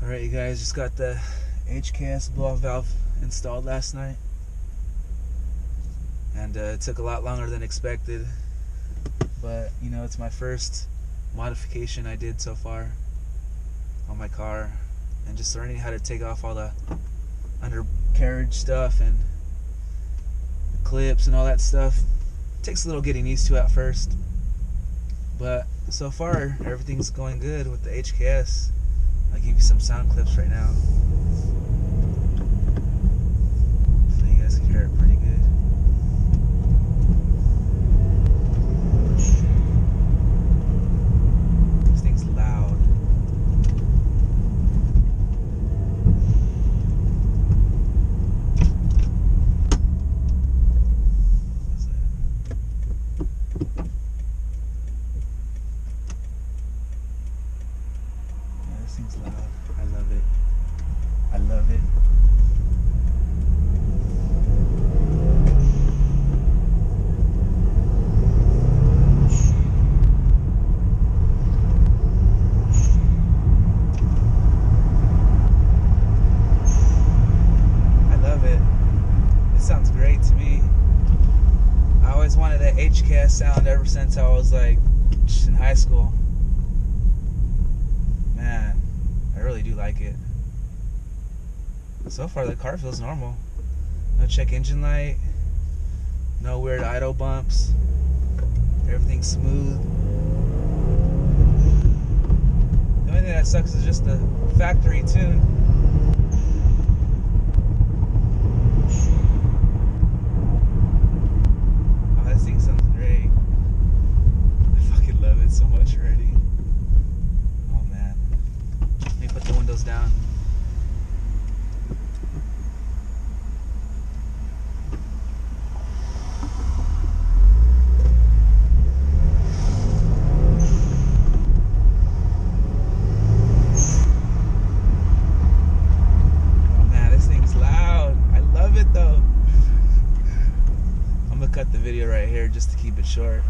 Alright, you guys, just got the HKS blow-off valve installed last night, and it took a lot longer than expected, but you know, it's my first modification I did so far on my car, and just learning how to take off all the undercarriage stuff and clips and all that stuff. It takes a little getting used to at first, but so far everything's going good with the HKS. I'll give you some sound clips right now so you guys can hear it pretty good. This thing's loud. This thing's loud. I love it. I love it. I love it. It sounds great to me. I always wanted that HKS sound ever since I was like in high school. Man, I really do like it. So far the car feels normal. No check engine light, no weird idle bumps, everything's smooth. The only thing that sucks is just the factory tune. Oh, this thing sounds great. I fucking love it so much already. Let me put the windows down. Oh man, this thing's loud. I love it though. I'm gonna cut the video right here just to keep it short.